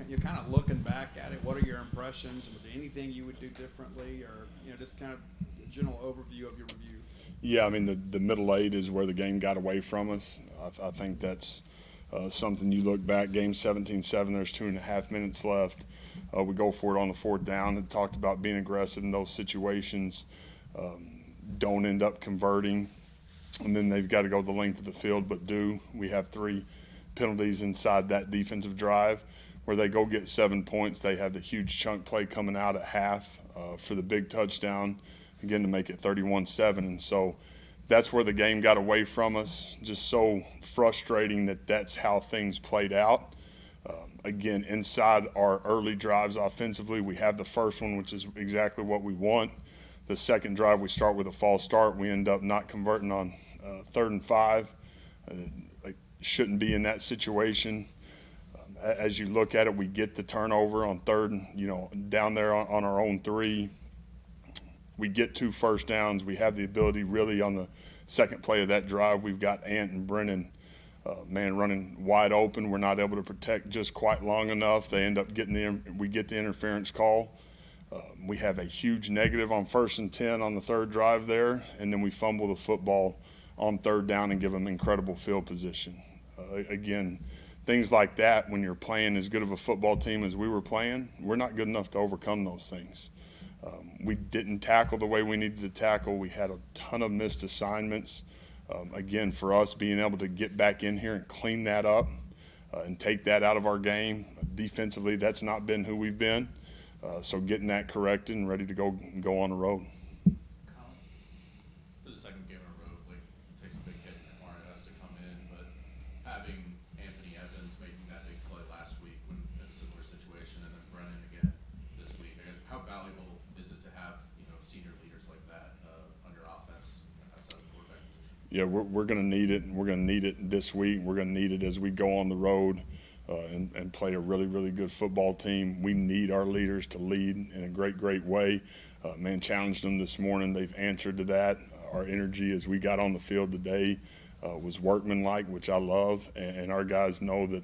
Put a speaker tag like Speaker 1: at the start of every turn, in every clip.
Speaker 1: you're kind of looking back at it, what are your impressions? Was there anything you would do differently, or just kind of a general overview of your review?
Speaker 2: Yeah, I mean the middle eight is where the game got away from us. I think that's something you look back. Game 17-7. There's 2.5 minutes left. We go for it on the fourth down. It talked about being aggressive in those situations. Don't end up converting, and then they've got to go the length of the field, but do. We have 3 penalties inside that defensive drive where they go get 7 points. They have the huge chunk play coming out at half for the big touchdown, again, to make it 31-7. And so that's where the game got away from us. Just so frustrating that that's how things played out. Again, inside our early drives offensively, we have the first one, which is exactly what we want. The second drive, we start with a false start. We end up not converting on 3rd and 5. Shouldn't be in that situation. As you look at it, we get the turnover on 3rd, down there on our own 3. We get 2 first downs. We have the ability really on the second play of that drive. We've got Ant and Brennan, running wide open. We're not able to protect just quite long enough. They end up we get the interference call. We have a huge negative on 1st and 10 on the 3rd drive there, and then we fumble the football on 3rd down and give them incredible field position. Again, things like that, when you're playing as good of a football team as we were playing, we're not good enough to overcome those things. We didn't tackle the way we needed to tackle. We had a ton of missed assignments. Again, for us, being able to get back in here and clean that up and take that out of our game. Defensively, that's not been who we've been. So getting that corrected and ready to go on the road.
Speaker 3: For the second game in a row, Blake takes a big hit. Mario has to come in, but having Anthony Evans making that big play last week when in a similar situation, and then Brennan again this week, I guess, how valuable is it to have senior leaders like that on your offense outside of the quarterback position?
Speaker 2: Yeah, we're going to need it. We're going to need it this week. We're going to need it as we go on the road. And play a really, really good football team. We need our leaders to lead in a great, great way. Challenged them this morning. They've answered to that. Our energy as we got on the field today was workmanlike, which I love. And our guys know that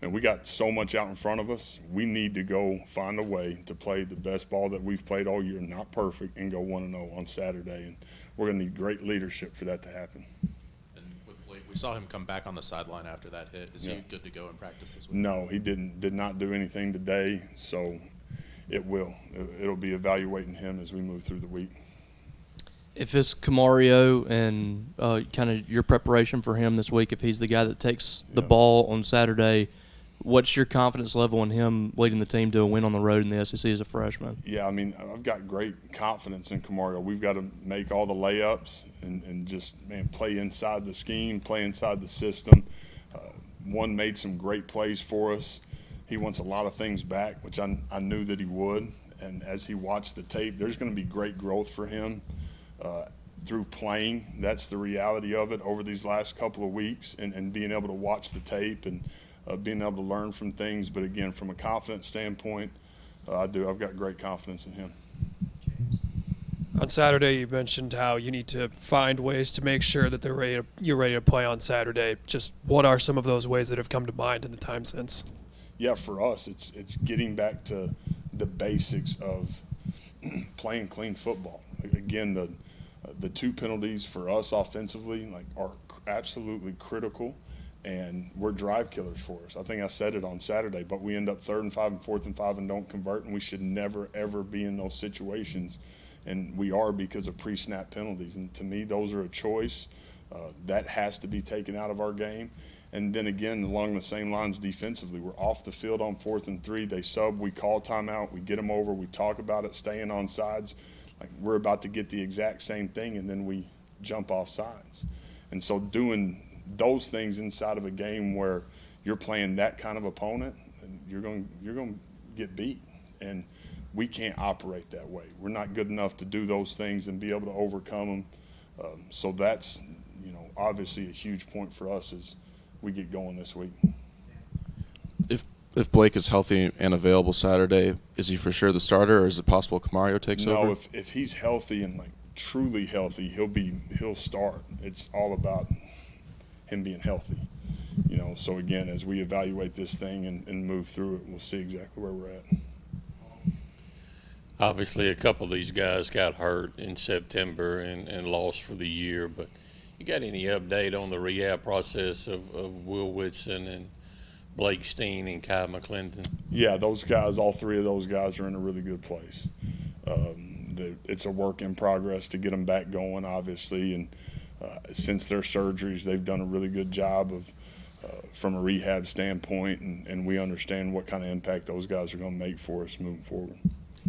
Speaker 2: we got so much out in front of us. We need to go find a way to play the best ball that we've played all year, not perfect, and go 1-0 on Saturday. And we're going to need great leadership for that to happen.
Speaker 3: We saw him come back on the sideline after that hit. Is he good to go in practice this week?
Speaker 2: No, he did not do anything today, so it'll be evaluating him as we move through the week.
Speaker 4: If it's Camario and kind of your preparation for him this week, if he's the guy that takes the ball on Saturday, what's your confidence level in him leading the team to a win on the road in the SEC as a freshman?
Speaker 2: Yeah, I've got great confidence in Camario. We've got to make all the layups and just, play inside the scheme, play inside the system. One made some great plays for us. He wants a lot of things back, which I knew that he would. And as he watched the tape, there's going to be great growth for him through playing. That's the reality of it over these last couple of weeks and being able to watch the tape and being able to learn from things. But again, from a confidence standpoint, I've got great confidence in him.
Speaker 5: On Saturday, you mentioned how you need to find ways to make sure that you're ready to play on Saturday. Just what are some of those ways that have come to mind in the time since?
Speaker 2: Yeah, for us, it's getting back to the basics of playing clean football. Again, the 2 penalties for us offensively are absolutely critical. And we're drive killers for us. I think I said it on Saturday, but we end up 3rd and 5 and 4th and 5 and don't convert, and we should never, ever be in those situations. And we are because of pre-snap penalties. And to me, those are a choice. That has to be taken out of our game. And then again, along the same lines defensively, we're off the field on 4th and 3. They sub, we call timeout, we get them over, we talk about it, staying on sides. We're about to get the exact same thing, and then we jump off sides. And so doing those things inside of a game where you're playing that kind of opponent, you're going to get beat, and we can't operate that way. We're not good enough to do those things and be able to overcome them. So that's obviously a huge point for us as we get going this week.
Speaker 6: If Blake is healthy and available Saturday, is he for sure the starter, or is it possible Camario takes over?
Speaker 2: No, if he's healthy and truly healthy, he'll start. It's all about him being healthy. So again, as we evaluate this thing and move through it, we'll see exactly where we're at.
Speaker 7: Obviously, a couple of these guys got hurt in September and lost for the year, but you got any update on the rehab process of Will Whitson and Blake Steen and Kai McClendon?
Speaker 2: Yeah, those guys, all three of those guys are in a really good place. It's a work in progress to get them back going, obviously, and since their surgeries, they've done a really good job of from a rehab standpoint, and we understand what kind of impact those guys are going to make for us moving forward.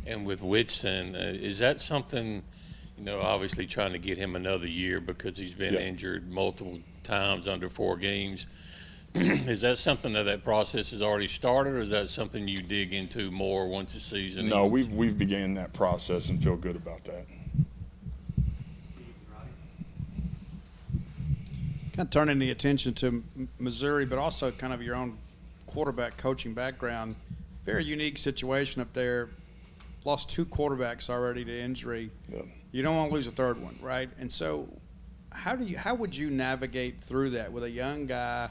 Speaker 7: And with Whitson, is that something, obviously trying to get him another year because he's been injured multiple times under 4 games. Is that something that process has already started, or is that something you dig into more once the season
Speaker 2: No,
Speaker 7: ends?
Speaker 2: we've began that process and feel good about that.
Speaker 1: Kind of turning the attention to Missouri, but also kind of your own quarterback coaching background. Very unique situation up there. Lost 2 quarterbacks already to injury.
Speaker 2: Yeah.
Speaker 1: You don't want to lose a third one, right? And so how would you navigate through that with a young guy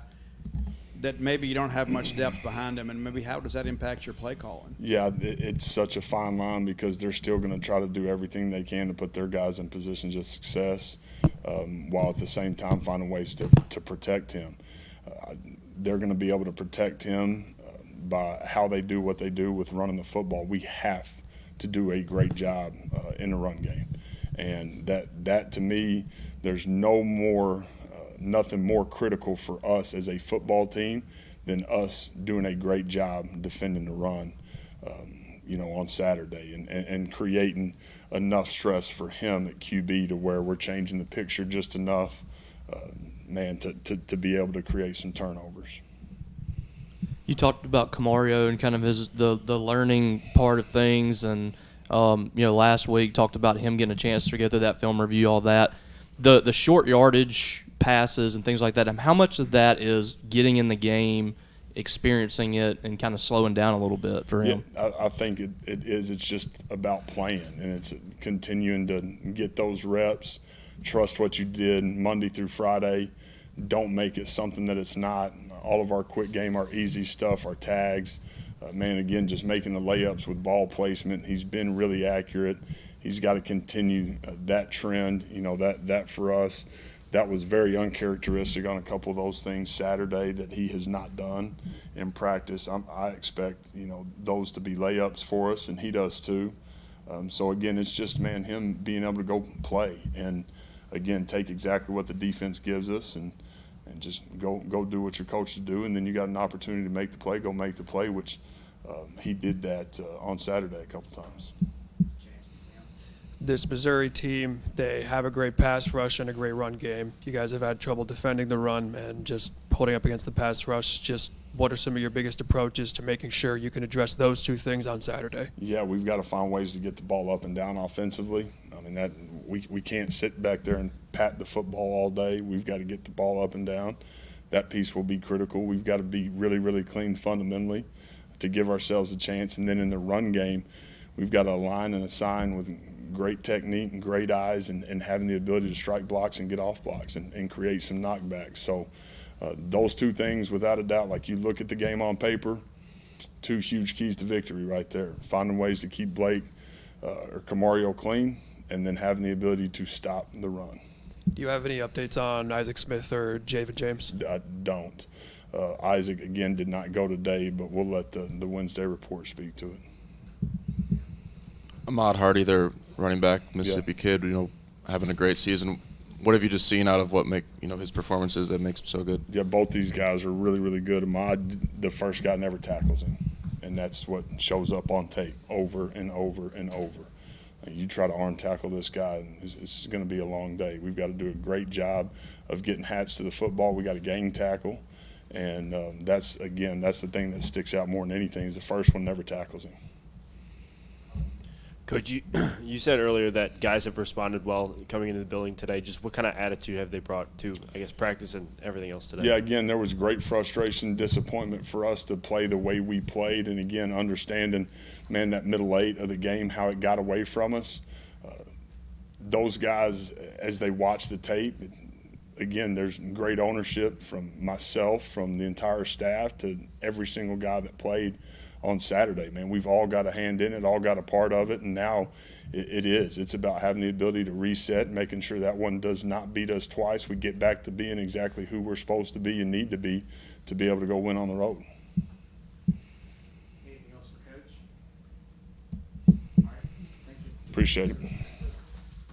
Speaker 1: that maybe you don't have much depth behind him, and maybe how does that impact your play calling?
Speaker 2: Yeah, it's such a fine line because they're still going to try to do everything they can to put their guys in positions of success, while at the same time finding ways to protect him. They're going to be able to protect him by how they do what they do with running the football. We have to do a great job in the run game, and that to me, there's nothing more critical for us as a football team than us doing a great job defending the run, on Saturday and creating enough stress for him at QB to where we're changing the picture just enough, to be able to create some turnovers.
Speaker 4: You talked about Camario and kind of the learning part of things, and last week talked about him getting a chance to go through that film review, all that. The short yardage passes and things like that. How much of that is getting in the game, experiencing it, and kind of slowing down a little bit for him?
Speaker 2: Yeah, I think it is. It's just about playing, and it's continuing to get those reps. Trust what you did Monday through Friday. Don't make it something that it's not. All of our quick game, our easy stuff, our tags, again, just making the layups with ball placement. He's been really accurate. He's got to continue that trend. That for us, that was very uncharacteristic on a couple of those things Saturday that he has not done in practice. I expect, those to be layups for us, and he does too. So, again, it's just, him being able to go play and, again, take exactly what the defense gives us and just go do what you're coached to do, and then you got an opportunity to make the play, go make the play, which he did that on Saturday a couple times.
Speaker 5: This Missouri team, they have a great pass rush and a great run game. You guys have had trouble defending the run and just holding up against the pass rush. Just what are some of your biggest approaches to making sure you can address those 2 things on Saturday?
Speaker 2: Yeah, we've got to find ways to get the ball up and down offensively. That we can't sit back there and pat the football all day. We've got to get the ball up and down. That piece will be critical. We've got to be really, really clean fundamentally to give ourselves a chance. And then in the run game, we've got to align and assign with great technique and great eyes and having the ability to strike blocks and get off blocks and create some knockbacks. So those 2 things, without a doubt, like you look at the game on paper, 2 huge keys to victory right there. Finding ways to keep Blake or Camario clean, and then having the ability to stop the run.
Speaker 5: Do you have any updates on Isaac Smith or Javen James?
Speaker 2: I don't. Isaac, again, did not go today, but we'll let the Wednesday report speak to it.
Speaker 6: Ahmad Hardy, their running back, Mississippi kid, having a great season. What have you just seen out of what make his performances that makes him so good?
Speaker 2: Yeah, both these guys are really, really good. Ahmad, the first guy, never tackles him, and that's what shows up on tape over and over and over. You try to arm tackle this guy, and it's going to be a long day. We've got to do a great job of getting hats to the football. We got to gang tackle, and that's the thing that sticks out more than anything is the first one never tackles him.
Speaker 8: Coach, you said earlier that guys have responded well coming into the building today. Just what kind of attitude have they brought to, practice and everything else today?
Speaker 2: Yeah, again, there was great frustration, disappointment for us to play the way we played, and again, understanding, that middle 8 of the game, how it got away from us. Those guys, as they watch the tape, again, there's great ownership from myself, from the entire staff, to every single guy that played on Saturday. Man, we've all got a hand in it, all got a part of it, and now it's about having the ability to reset, making sure that one does not beat us twice. We get back to being exactly who we're supposed to be and need to be able to go win on the road.
Speaker 9: Anything else for Coach? All right, thank you.
Speaker 2: Appreciate it.